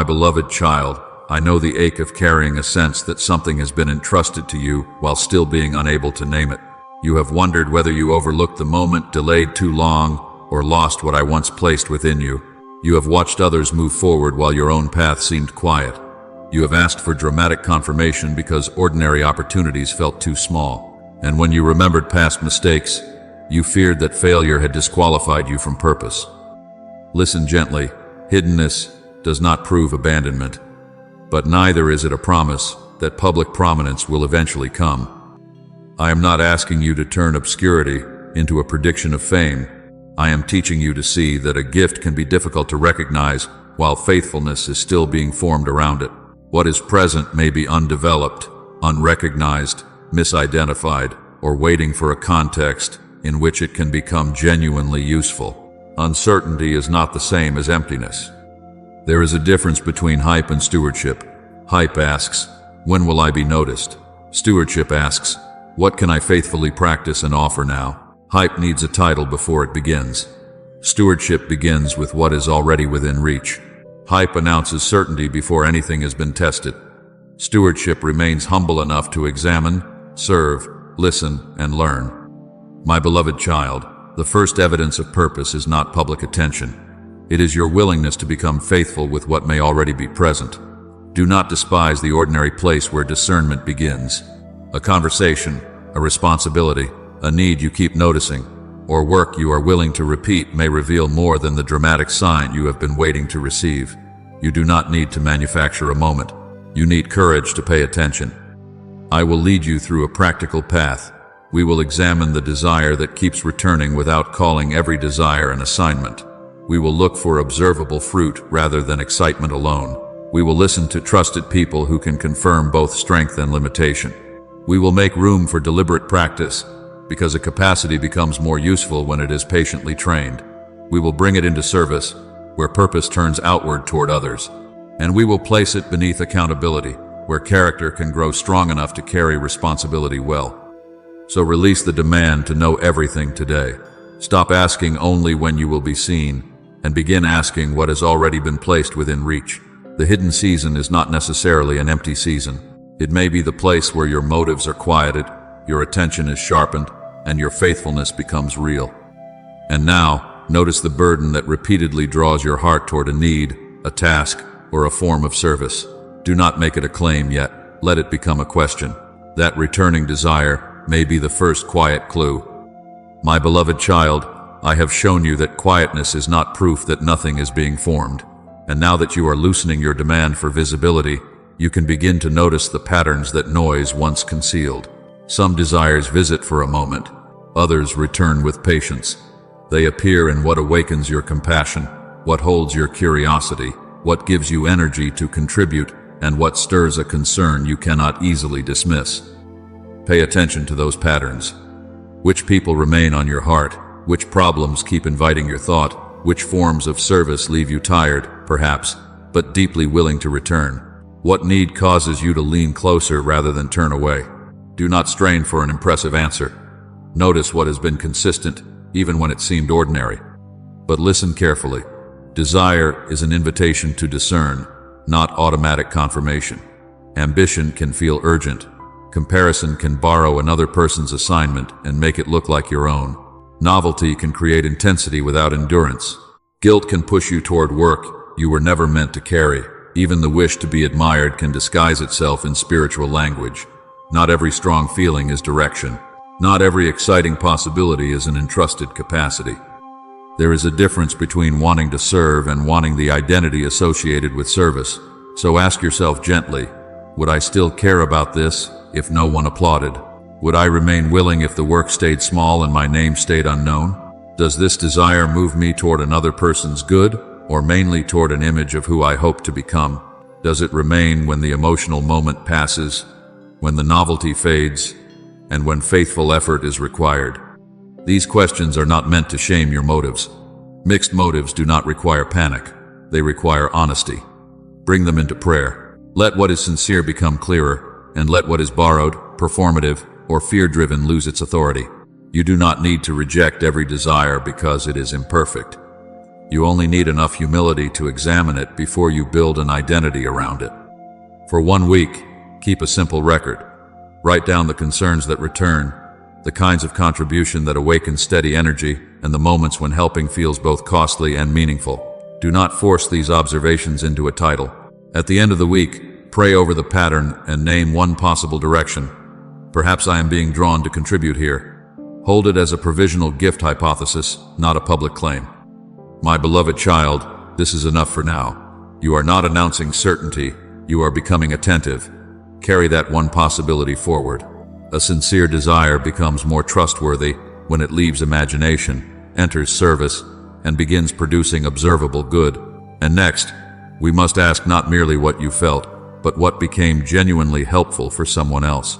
My beloved child, I know the ache of carrying a sense that something has been entrusted to you while still being unable to name it. You have wondered whether you overlooked the moment, delayed too long, or lost what I once placed within you. You have watched others move forward while your own path seemed quiet. You have asked for dramatic confirmation because ordinary opportunities felt too small. And when you remembered past mistakes, you feared that failure had disqualified you from purpose. Listen gently. Hiddenness does not prove abandonment, but neither is it a promise that public prominence will eventually come. I am not asking you to turn obscurity into a prediction of fame. I am teaching you to see that a gift can be difficult to recognize while faithfulness is still being formed around it. What is present may be undeveloped, unrecognized, misidentified, or waiting for a context in which it can become genuinely useful. Uncertainty is not the same as emptiness. There is a difference between hype and stewardship. Hype asks, when will I be noticed? Stewardship asks, what can I faithfully practice and offer now? Hype needs a title before it begins. Stewardship begins with what is already within reach. Hype announces certainty before anything has been tested. Stewardship remains humble enough to examine, serve, listen, and learn. My beloved child, the first evidence of purpose is not public attention. It is your willingness to become faithful with what may already be present. Do not despise the ordinary place where discernment begins. A conversation, a responsibility, a need you keep noticing, or work you are willing to repeat may reveal more than the dramatic sign you have been waiting to receive. You do not need to manufacture a moment. You need courage to pay attention. I will lead you through a practical path. We will examine the desire that keeps returning without calling every desire an assignment. We will look for observable fruit rather than excitement alone. We will listen to trusted people who can confirm both strength and limitation. We will make room for deliberate practice, because a capacity becomes more useful when it is patiently trained. We will bring it into service, where purpose turns outward toward others. And we will place it beneath accountability, where character can grow strong enough to carry responsibility well. So release the demand to know everything today. Stop asking only when you will be seen, and begin asking what has already been placed within reach. The hidden season is not necessarily an empty season. It may be the place where your motives are quieted, your attention is sharpened, and your faithfulness becomes real. And now, notice the burden that repeatedly draws your heart toward a need, a task, or a form of service. Do not make it a claim yet. Let it become a question. That returning desire may be the first quiet clue. My beloved child, I have shown you that quietness is not proof that nothing is being formed. And now that you are loosening your demand for visibility, you can begin to notice the patterns that noise once concealed. Some desires visit for a moment, others return with patience. They appear in what awakens your compassion, what holds your curiosity, what gives you energy to contribute, and what stirs a concern you cannot easily dismiss. Pay attention to those patterns. Which people remain on your heart? Which problems keep inviting your thought? Which forms of service leave you tired, perhaps, but deeply willing to return? What need causes you to lean closer rather than turn away? Do not strain for an impressive answer. Notice what has been consistent, even when it seemed ordinary. But listen carefully. Desire is an invitation to discern, not automatic confirmation. Ambition can feel urgent. Comparison can borrow another person's assignment and make it look like your own. Novelty can create intensity without endurance. Guilt can push you toward work you were never meant to carry. Even the wish to be admired can disguise itself in spiritual language. Not every strong feeling is direction. Not every exciting possibility is an entrusted capacity. There is a difference between wanting to serve and wanting the identity associated with service. So ask yourself gently, would I still care about this if no one applauded? Would I remain willing if the work stayed small and my name stayed unknown? Does this desire move me toward another person's good, or mainly toward an image of who I hope to become? Does it remain when the emotional moment passes, when the novelty fades, and when faithful effort is required? These questions are not meant to shame your motives. Mixed motives do not require panic. They require honesty. Bring them into prayer. Let what is sincere become clearer, and let what is borrowed, performative, or fear-driven lose its authority. You do not need to reject every desire because it is imperfect. You only need enough humility to examine it before you build an identity around it. For 1 week, keep a simple record. Write down the concerns that return, the kinds of contribution that awaken steady energy, and the moments when helping feels both costly and meaningful. Do not force these observations into a title. At the end of the week, pray over the pattern and name one possible direction. Perhaps I am being drawn to contribute here. Hold it as a provisional gift hypothesis, not a public claim. My beloved child, this is enough for now. You are not announcing certainty, you are becoming attentive. Carry that one possibility forward. A sincere desire becomes more trustworthy when it leaves imagination, enters service, and begins producing observable good. And next, we must ask not merely what you felt, but what became genuinely helpful for someone else.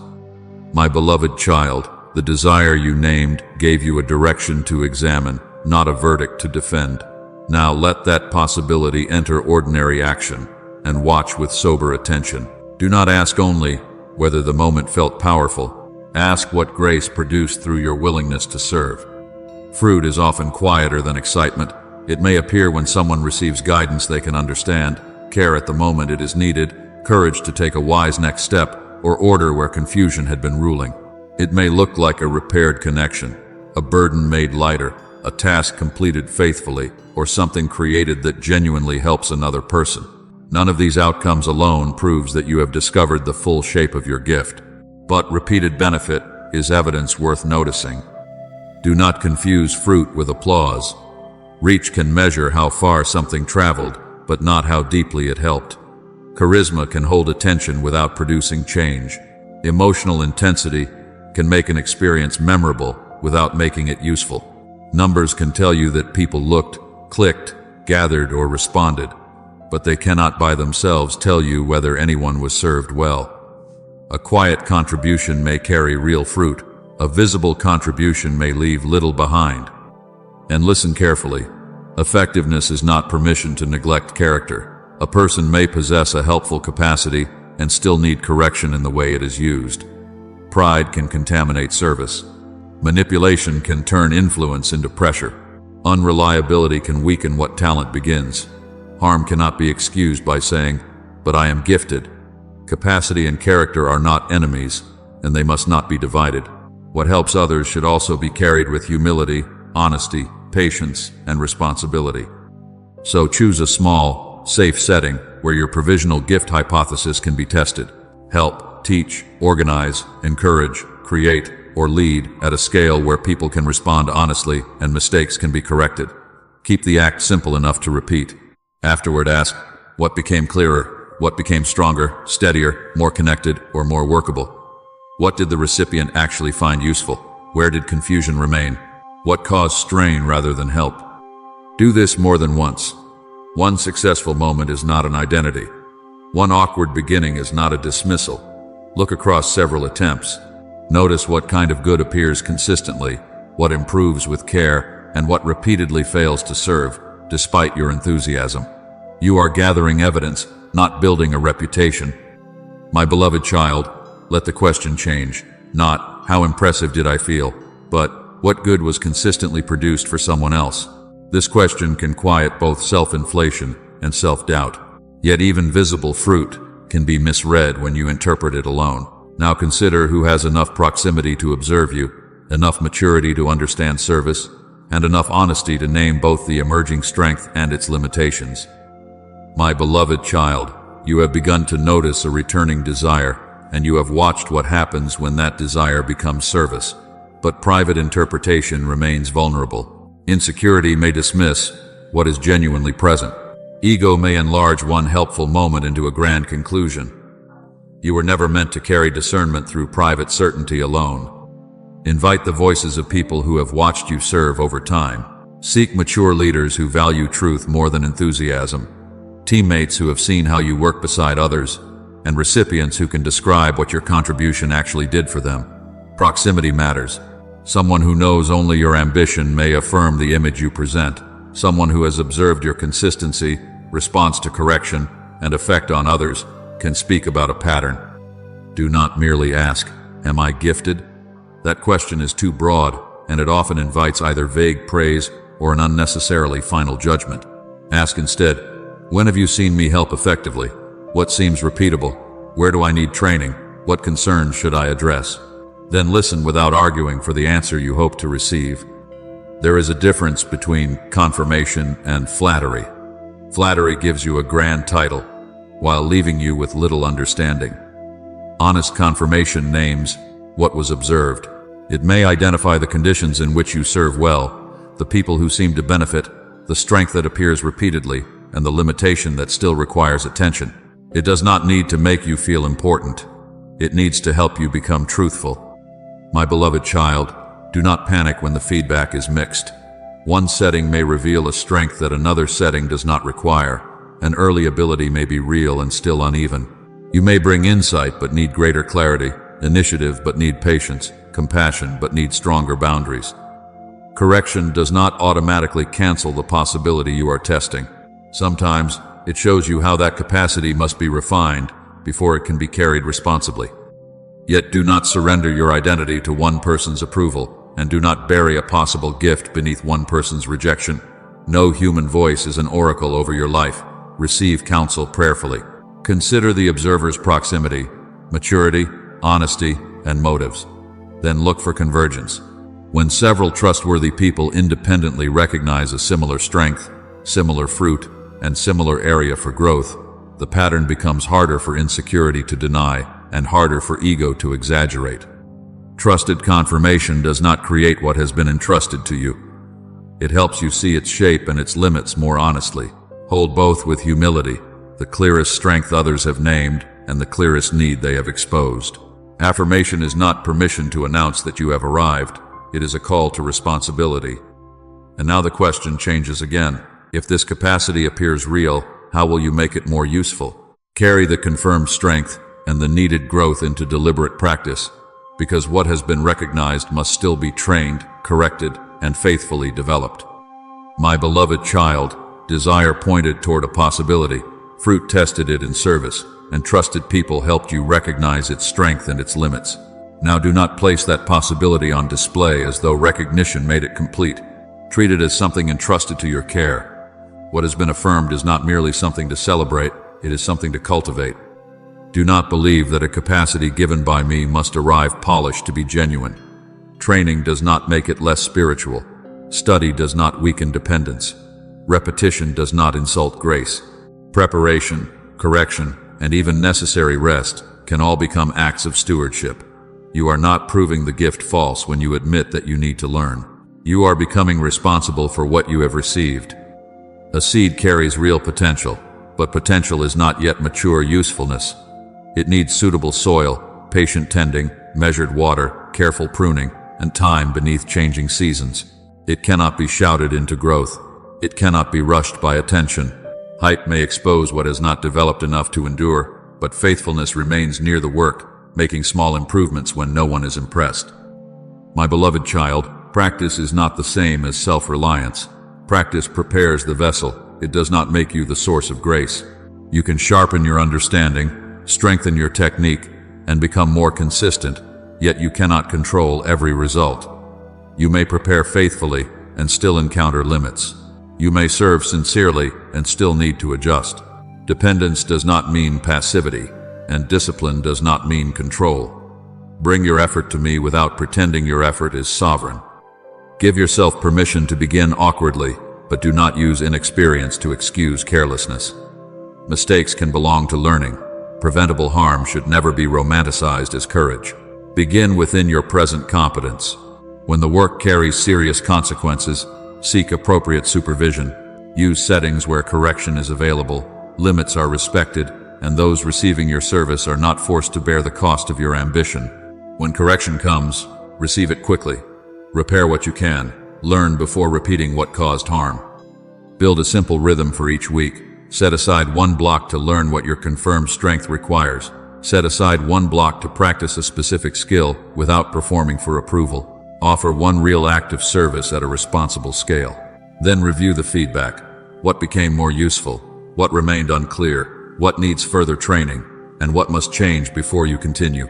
My beloved child, the desire you named gave you a direction to examine, not a verdict to defend. Now let that possibility enter ordinary action, and watch with sober attention. Do not ask only whether the moment felt powerful. Ask what grace produced through your willingness to serve. Fruit is often quieter than excitement. It may appear when someone receives guidance they can understand, care at the moment it is needed, courage to take a wise next step, or order where confusion had been ruling. It may look like a repaired connection, a burden made lighter, a task completed faithfully, or something created that genuinely helps another person. None of these outcomes alone proves that you have discovered the full shape of your gift, but repeated benefit is evidence worth noticing. Do not confuse fruit with applause. Reach can measure how far something traveled, but not how deeply it helped. Charisma can hold attention without producing change. Emotional intensity can make an experience memorable without making it useful. Numbers can tell you that people looked, clicked, gathered, or responded, but they cannot by themselves tell you whether anyone was served well. A quiet contribution may carry real fruit. A visible contribution may leave little behind. And listen carefully. Effectiveness is not permission to neglect character. A person may possess a helpful capacity and still need correction in the way it is used. Pride can contaminate service. Manipulation can turn influence into pressure. Unreliability can weaken what talent begins. Harm cannot be excused by saying, "But I am gifted." Capacity and character are not enemies, and they must not be divided. What helps others should also be carried with humility, honesty, patience, and responsibility. So choose a small, safe setting where your provisional gift hypothesis can be tested. Help, teach, organize, encourage, create, or lead at a scale where people can respond honestly and mistakes can be corrected. Keep the act simple enough to repeat. Afterward ask, what became clearer? What became stronger, steadier, more connected, or more workable? What did the recipient actually find useful? Where did confusion remain? What caused strain rather than help? Do this more than once. One successful moment is not an identity. One awkward beginning is not a dismissal. Look across several attempts. Notice what kind of good appears consistently, what improves with care, and what repeatedly fails to serve, despite your enthusiasm. You are gathering evidence, not building a reputation. My beloved child, let the question change. Not, how impressive did I feel, but what good was consistently produced for someone else? This question can quiet both self-inflation and self-doubt. Yet even visible fruit can be misread when you interpret it alone. Now consider who has enough proximity to observe you, enough maturity to understand service, and enough honesty to name both the emerging strength and its limitations. My beloved child, you have begun to notice a returning desire, and you have watched what happens when that desire becomes service. But private interpretation remains vulnerable. Insecurity may dismiss what is genuinely present. Ego may enlarge one helpful moment into a grand conclusion. You were never meant to carry discernment through private certainty alone. Invite the voices of people who have watched you serve over time. Seek mature leaders who value truth more than enthusiasm. Teammates who have seen how you work beside others, and recipients who can describe what your contribution actually did for them. Proximity matters. Someone who knows only your ambition may affirm the image you present. Someone who has observed your consistency, response to correction, and effect on others can speak about a pattern. Do not merely ask, "Am I gifted?" That question is too broad, and it often invites either vague praise or an unnecessarily final judgment. Ask instead, when have you seen me help effectively? What seems repeatable? Where do I need training? What concerns should I address? Then listen without arguing for the answer you hope to receive. There is a difference between confirmation and flattery. Flattery gives you a grand title, while leaving you with little understanding. Honest confirmation names what was observed. It may identify the conditions in which you serve well, the people who seem to benefit, the strength that appears repeatedly, and the limitation that still requires attention. It does not need to make you feel important. It needs to help you become truthful. My beloved child, do not panic when the feedback is mixed. One setting may reveal a strength that another setting does not require. An early ability may be real and still uneven. You may bring insight but need greater clarity, initiative but need patience, compassion but need stronger boundaries. Correction does not automatically cancel the possibility you are testing. Sometimes it shows you how that capacity must be refined before it can be carried responsibly. Yet do not surrender your identity to one person's approval, and do not bury a possible gift beneath one person's rejection. No human voice is an oracle over your life. Receive counsel prayerfully. Consider the observer's proximity, maturity, honesty, and motives. Then look for convergence. When several trustworthy people independently recognize a similar strength, similar fruit, and similar area for growth, the pattern becomes harder for insecurity to deny and harder for ego to exaggerate. Trusted confirmation does not create what has been entrusted to you. It helps you see its shape and its limits more honestly. Hold both with humility, the clearest strength others have named and the clearest need they have exposed. Affirmation is not permission to announce that you have arrived. It is a call to responsibility. And now the question changes again. If this capacity appears real, how will you make it more useful? Carry the confirmed strength and the needed growth into deliberate practice, because what has been recognized must still be trained, corrected, and faithfully developed. My beloved child, desire pointed toward a possibility, fruit tested it in service, and trusted people helped you recognize its strength and its limits. Now do not place that possibility on display as though recognition made it complete. Treat it as something entrusted to your care. What has been affirmed is not merely something to celebrate, it is something to cultivate. Do not believe that a capacity given by me must arrive polished to be genuine. Training does not make it less spiritual. Study does not weaken dependence. Repetition does not insult grace. Preparation, correction, and even necessary rest can all become acts of stewardship. You are not proving the gift false when you admit that you need to learn. You are becoming responsible for what you have received. A seed carries real potential, but potential is not yet mature usefulness. It needs suitable soil, patient tending, measured water, careful pruning, and time beneath changing seasons. It cannot be shouted into growth. It cannot be rushed by attention. Hype may expose what has not developed enough to endure, but faithfulness remains near the work, making small improvements when no one is impressed. My beloved child, practice is not the same as self-reliance. Practice prepares the vessel. It does not make you the source of grace. You can sharpen your understanding, strengthen your technique, and become more consistent, yet you cannot control every result. You may prepare faithfully and still encounter limits. You may serve sincerely and still need to adjust. Dependence does not mean passivity, and discipline does not mean control. Bring your effort to me without pretending your effort is sovereign. Give yourself permission to begin awkwardly, but do not use inexperience to excuse carelessness. Mistakes can belong to learning. Preventable harm should never be romanticized as courage. Begin within your present competence. When the work carries serious consequences, seek appropriate supervision. Use settings where correction is available, limits are respected, and those receiving your service are not forced to bear the cost of your ambition. When correction comes, receive it quickly. Repair what you can. Learn before repeating what caused harm. Build a simple rhythm for each week. Set aside one block to learn what your confirmed strength requires. Set aside one block to practice a specific skill without performing for approval. Offer one real act of service at a responsible scale. Then review the feedback. What became more useful? What remained unclear? What needs further training? And what must change before you continue?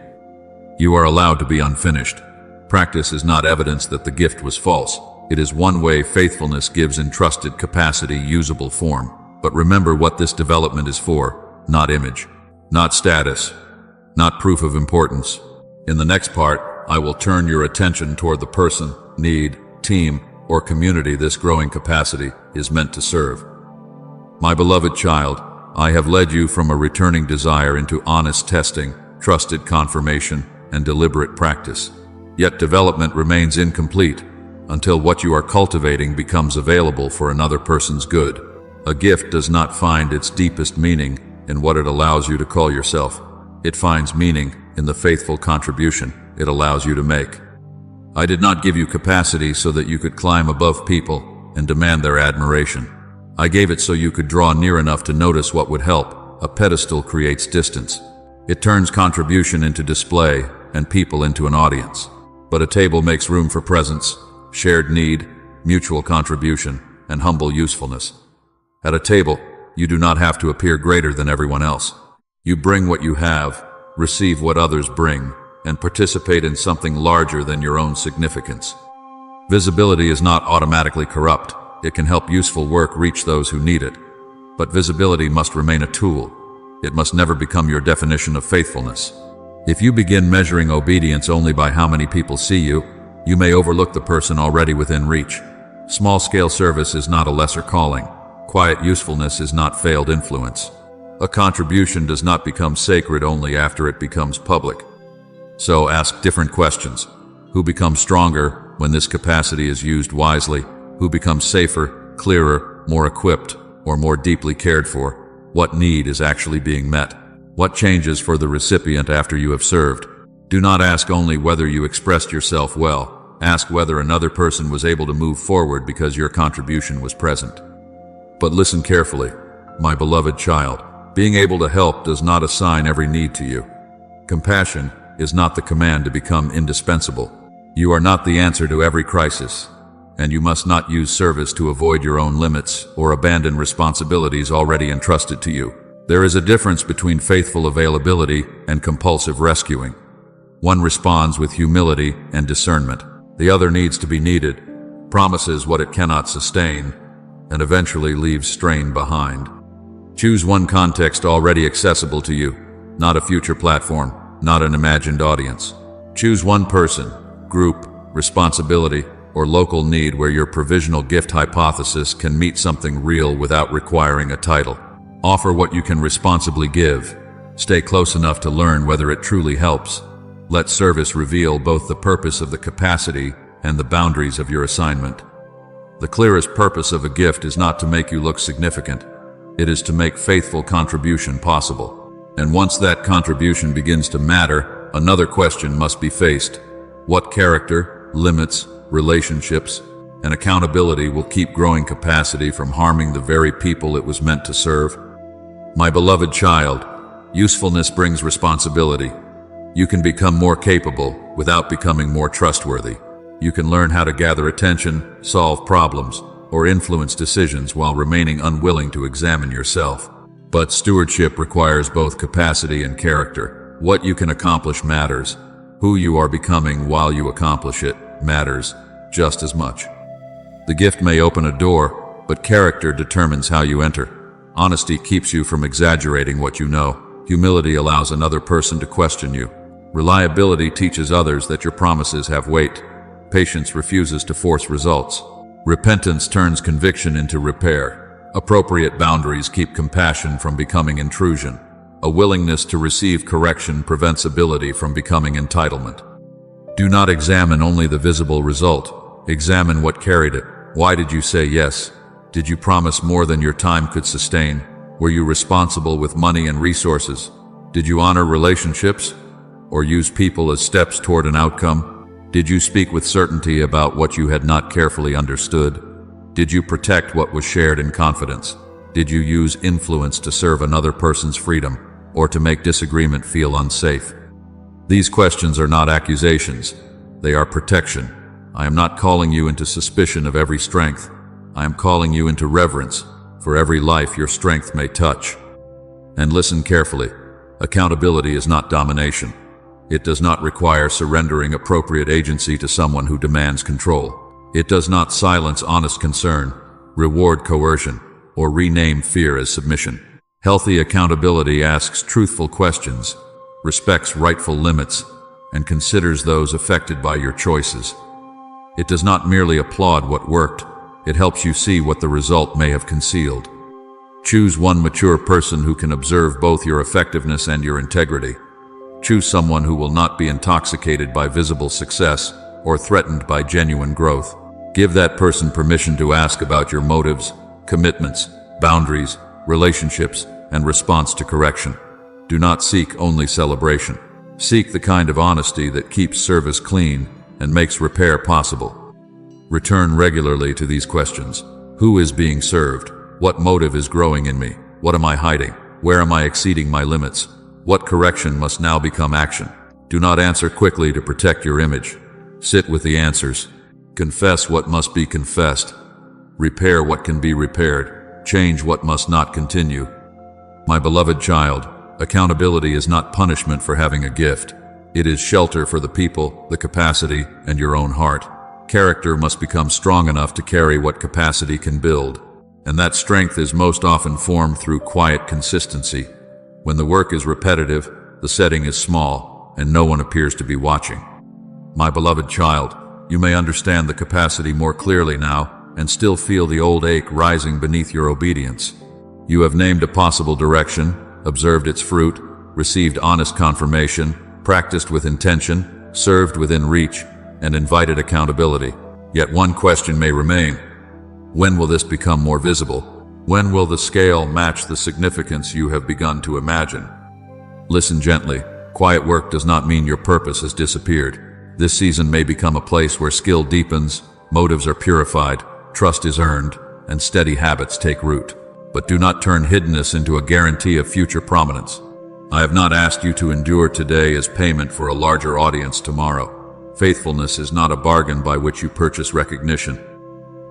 You are allowed to be unfinished. Practice is not evidence that the gift was false. it is one way faithfulness gives entrusted capacity usable form. But remember what this development is for, not image, not status, not proof of importance. In the next part, I will turn your attention toward the person, need, team, or community this growing capacity is meant to serve. My beloved child, I have led you from a returning desire into honest testing, trusted confirmation, and deliberate practice. Yet development remains incomplete until what you are cultivating becomes available for another person's good. A gift does not find its deepest meaning in what it allows you to call yourself. It finds meaning in the faithful contribution it allows you to make. I did not give you capacity so that you could climb above people and demand their admiration. I gave it so you could draw near enough to notice what would help. A pedestal creates distance. It turns contribution into display and people into an audience. But a table makes room for presence, shared need, mutual contribution, and humble usefulness. At a table, you do not have to appear greater than everyone else. You bring what you have, receive what others bring, and participate in something larger than your own significance. Visibility is not automatically corrupt. It can help useful work reach those who need it. But visibility must remain a tool. It must never become your definition of faithfulness. If you begin measuring obedience only by how many people see you, you may overlook the person already within reach. Small-scale service is not a lesser calling. Quiet usefulness is not failed influence. A contribution does not become sacred only after it becomes public. So ask different questions. Who becomes stronger when this capacity is used wisely? Who becomes safer, clearer, more equipped, or more deeply cared for? What need is actually being met? What changes for the recipient after you have served? Do not ask only whether you expressed yourself well. Ask whether another person was able to move forward because your contribution was present. But listen carefully, my beloved child. Being able to help does not assign every need to you. Compassion is not the command to become indispensable. You are not the answer to every crisis, and you must not use service to avoid your own limits or abandon responsibilities already entrusted to you. There is a difference between faithful availability and compulsive rescuing. One responds with humility and discernment. The other needs to be needed, promises what it cannot sustain, and eventually leaves strain behind. Choose one context already accessible to you, not a future platform, not an imagined audience. Choose one person, group, responsibility, or local need where your provisional gift hypothesis can meet something real without requiring a title. Offer what you can responsibly give. Stay close enough to learn whether it truly helps. Let service reveal both the purpose of the capacity and the boundaries of your assignment. The clearest purpose of a gift is not to make you look significant. It is to make faithful contribution possible. And once that contribution begins to matter, another question must be faced. What character, limits, relationships, and accountability will keep growing capacity from harming the very people it was meant to serve? My beloved child, usefulness brings responsibility. You can become more capable without becoming more trustworthy. You can learn how to gather attention, solve problems, or influence decisions while remaining unwilling to examine yourself. But stewardship requires both capacity and character. What you can accomplish matters. Who you are becoming while you accomplish it matters just as much. The gift may open a door, but character determines how you enter. Honesty keeps you from exaggerating what you know. Humility allows another person to question you. Reliability teaches others that your promises have weight. Patience refuses to force results. Repentance turns conviction into repair. Appropriate boundaries keep compassion from becoming intrusion. A willingness to receive correction prevents ability from becoming entitlement. Do not examine only the visible result. Examine what carried it. Why did you say yes? Did you promise more than your time could sustain? Were you responsible with money and resources? Did you honor relationships or use people as steps toward an outcome? Did you speak with certainty about what you had not carefully understood? Did you protect what was shared in confidence? Did you use influence to serve another person's freedom or to make disagreement feel unsafe? These questions are not accusations. They are protection. I am not calling you into suspicion of every strength. I am calling you into reverence for every life your strength may touch. And listen carefully. Accountability is not domination. It does not require surrendering appropriate agency to someone who demands control. It does not silence honest concern, reward coercion, or rename fear as submission. Healthy accountability asks truthful questions, respects rightful limits, and considers those affected by your choices. It does not merely applaud what worked, it helps you see what the result may have concealed. Choose one mature person who can observe both your effectiveness and your integrity. Choose someone who will not be intoxicated by visible success or threatened by genuine growth. Give that person permission to ask about your motives, commitments, boundaries, relationships, and response to correction. Do not seek only celebration. Seek the kind of honesty that keeps service clean and makes repair possible. Return regularly to these questions. Who is being served? What motive is growing in me? What am I hiding? Where am I exceeding my limits? What correction must now become action? Do not answer quickly to protect your image. Sit with the answers. Confess what must be confessed. Repair what can be repaired. Change what must not continue. My beloved child, accountability is not punishment for having a gift. It is shelter for the people, the capacity, and your own heart. Character must become strong enough to carry what capacity can build. And that strength is most often formed through quiet consistency. When the work is repetitive, the setting is small, and no one appears to be watching. My beloved child, you may understand the capacity more clearly now, and still feel the old ache rising beneath your obedience. You have named a possible direction, observed its fruit, received honest confirmation, practiced with intention, served within reach, and invited accountability. Yet one question may remain. When will this become more visible? When will the scale match the significance you have begun to imagine? Listen gently. Quiet work does not mean your purpose has disappeared. This season may become a place where skill deepens, motives are purified, trust is earned, and steady habits take root. But do not turn hiddenness into a guarantee of future prominence. I have not asked you to endure today as payment for a larger audience tomorrow. Faithfulness is not a bargain by which you purchase recognition.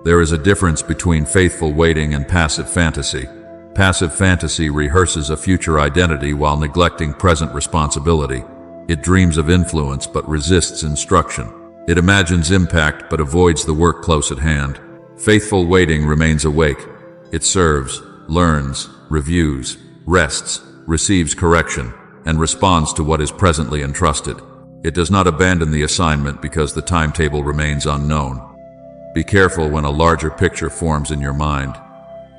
There is a difference between faithful waiting and passive fantasy. Passive fantasy rehearses a future identity while neglecting present responsibility. It dreams of influence but resists instruction. It imagines impact but avoids the work close at hand. Faithful waiting remains awake. It serves, learns, reviews, rests, receives correction, and responds to what is presently entrusted. It does not abandon the assignment because the timetable remains unknown. Be careful when a larger picture forms in your mind.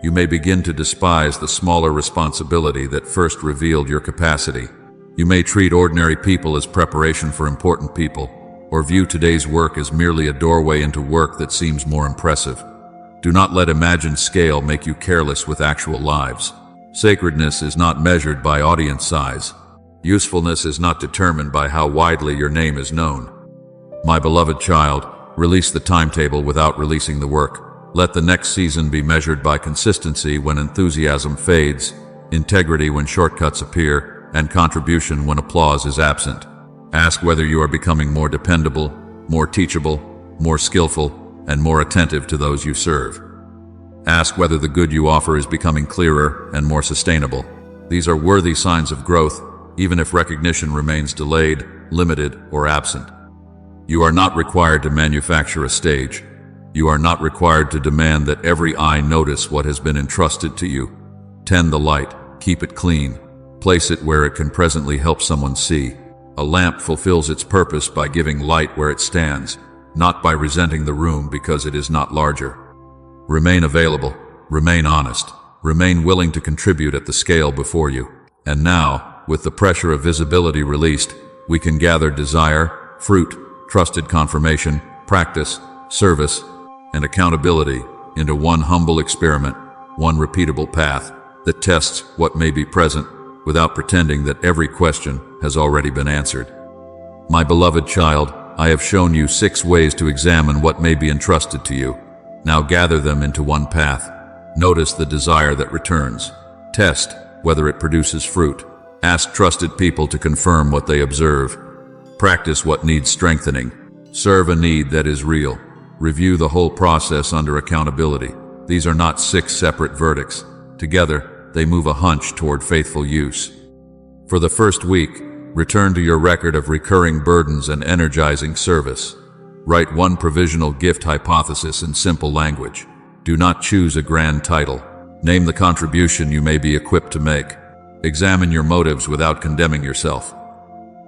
You may begin to despise the smaller responsibility that first revealed your capacity. You may treat ordinary people as preparation for important people, or view today's work as merely a doorway into work that seems more impressive. Do not let imagined scale make you careless with actual lives. Sacredness is not measured by audience size. Usefulness is not determined by how widely your name is known. My beloved child, release the timetable without releasing the work. Let the next season be measured by consistency when enthusiasm fades, integrity when shortcuts appear, and contribution when applause is absent. Ask whether you are becoming more dependable, more teachable, more skillful, and more attentive to those you serve. Ask whether the good you offer is becoming clearer and more sustainable. These are worthy signs of growth, even if recognition remains delayed, limited, or absent. You are not required to manufacture a stage. You are not required to demand that every eye notice what has been entrusted to you. Tend the light, keep it clean, place it where it can presently help someone see. A lamp fulfills its purpose by giving light where it stands, not by resenting the room because it is not larger. Remain available, remain honest, remain willing to contribute at the scale before you. And now, with the pressure of visibility released, we can gather desire, fruit, trusted confirmation, practice, service, and accountability into one humble experiment, one repeatable path that tests what may be present without pretending that every question has already been answered. My beloved child, I have shown you 6 ways to examine what may be entrusted to you. Now gather them into one path. Notice the desire that returns. Test whether it produces fruit. Ask trusted people to confirm what they observe. Practice what needs strengthening. Serve a need that is real. Review the whole process under accountability. These are not 6 separate verdicts. Together, they move a hunch toward faithful use. For the first week, return to your record of recurring burdens and energizing service. Write one provisional gift hypothesis in simple language. Do not choose a grand title. Name the contribution you may be equipped to make. Examine your motives without condemning yourself.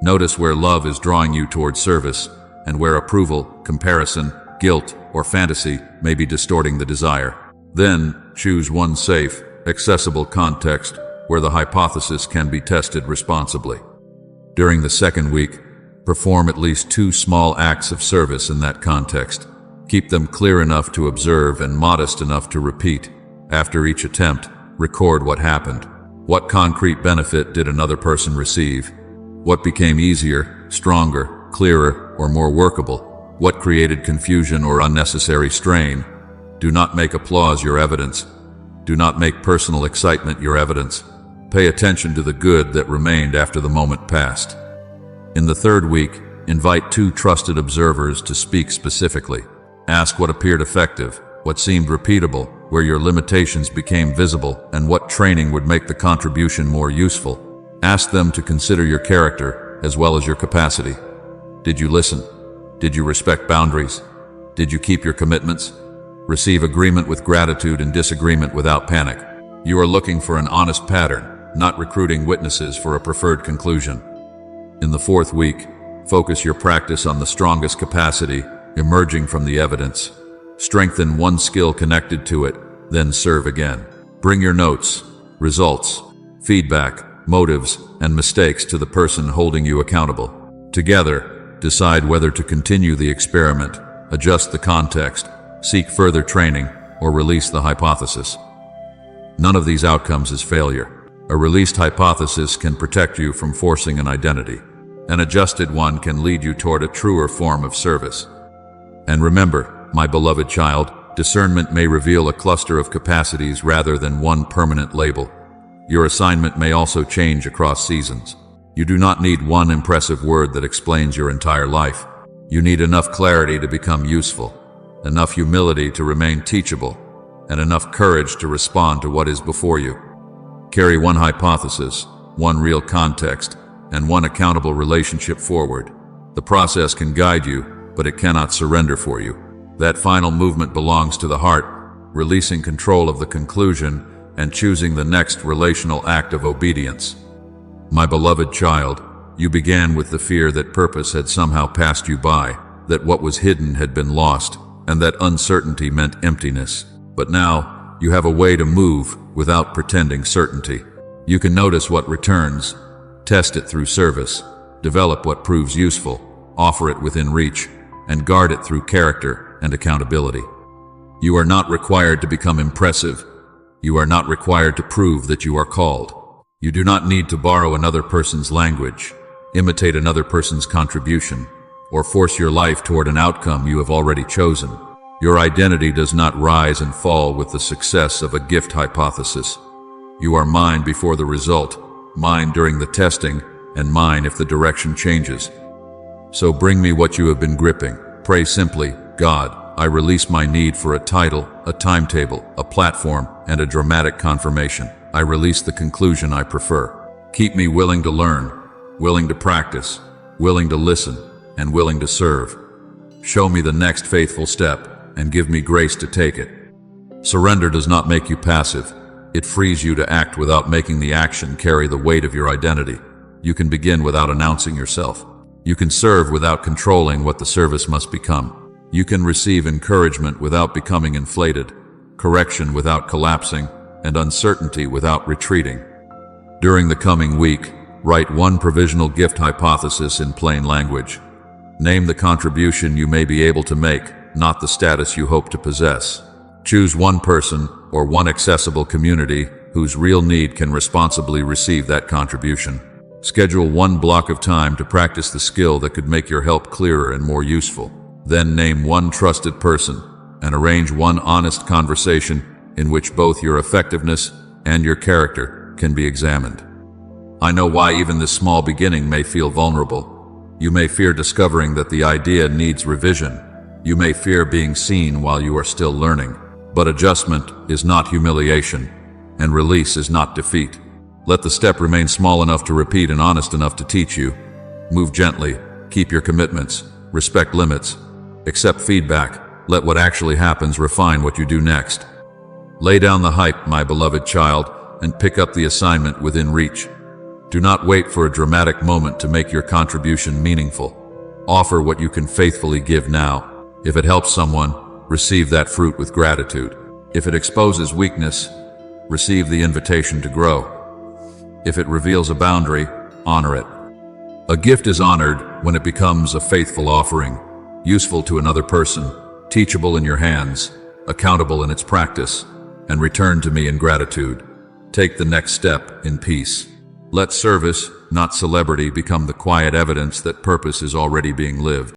Notice where love is drawing you toward service, and where approval, comparison, guilt, or fantasy may be distorting the desire. Then, choose one safe, accessible context where the hypothesis can be tested responsibly. During the second week, perform at least 2 small acts of service in that context. Keep them clear enough to observe and modest enough to repeat. After each attempt, record what happened. What concrete benefit did another person receive? What became easier, stronger, clearer, or more workable? What created confusion or unnecessary strain? Do not make applause your evidence. Do not make personal excitement your evidence. Pay attention to the good that remained after the moment passed. In the third week, invite 2 trusted observers to speak specifically. Ask what appeared effective, what seemed repeatable, where your limitations became visible, and what training would make the contribution more useful. Ask them to consider your character as well as your capacity. Did you listen? Did you respect boundaries? Did you keep your commitments? Receive agreement with gratitude and disagreement without panic. You are looking for an honest pattern, not recruiting witnesses for a preferred conclusion. In the fourth week, focus your practice on the strongest capacity emerging from the evidence. Strengthen one skill connected to it, then serve again. Bring your notes, results, feedback, motives, and mistakes to the person holding you accountable. Together, decide whether to continue the experiment, adjust the context, seek further training, or release the hypothesis. None of these outcomes is failure. A released hypothesis can protect you from forcing an identity. An adjusted one can lead you toward a truer form of service. And remember, my beloved child, discernment may reveal a cluster of capacities rather than one permanent label. Your assignment may also change across seasons. You do not need one impressive word that explains your entire life. You need enough clarity to become useful, enough humility to remain teachable, and enough courage to respond to what is before you. Carry one hypothesis, one real context, and one accountable relationship forward. The process can guide you, but it cannot surrender for you. That final movement belongs to the heart, releasing control of the conclusion and choosing the next relational act of obedience. My beloved child, you began with the fear that purpose had somehow passed you by, that what was hidden had been lost, and that uncertainty meant emptiness. But now, you have a way to move without pretending certainty. You can notice what returns, test it through service, develop what proves useful, offer it within reach, and guard it through character and accountability. You are not required to become impressive. You are not required to prove that you are called. You do not need to borrow another person's language, imitate another person's contribution, or force your life toward an outcome you have already chosen. Your identity does not rise and fall with the success of a gift hypothesis. You are mine before the result, mine during the testing, and mine if the direction changes. So bring me what you have been gripping. Pray simply, God, I release my need for a title, a timetable, a platform, and a dramatic confirmation. I release the conclusion I prefer. Keep me willing to learn, willing to practice, willing to listen, and willing to serve. Show me the next faithful step, and give me grace to take it. Surrender does not make you passive. It frees you to act without making the action carry the weight of your identity. You can begin without announcing yourself. You can serve without controlling what the service must become. You can receive encouragement without becoming inflated, correction without collapsing, and uncertainty without retreating. During the coming week, write one provisional gift hypothesis in plain language. Name the contribution you may be able to make, not the status you hope to possess. Choose one person or one accessible community whose real need can responsibly receive that contribution. Schedule one block of time to practice the skill that could make your help clearer and more useful. Then name one trusted person and arrange one honest conversation in which both your effectiveness and your character can be examined. I know why even this small beginning may feel vulnerable. You may fear discovering that the idea needs revision. You may fear being seen while you are still learning. But adjustment is not humiliation, and release is not defeat. Let the step remain small enough to repeat and honest enough to teach you. Move gently, keep your commitments, respect limits, Accept feedback. Let what actually happens refine what you do next. Lay down the hype, my beloved child, and pick up the assignment within reach. Do not wait for a dramatic moment to make your contribution meaningful. Offer what you can faithfully give now. If it helps someone, receive that fruit with gratitude. If it exposes weakness, receive the invitation to grow. If it reveals a boundary, honor it. A gift is honored when it becomes a faithful offering, useful to another person, teachable in your hands, accountable in its practice, and returned to me in gratitude. Take the next step in peace. Let service, not celebrity, become the quiet evidence that purpose is already being lived.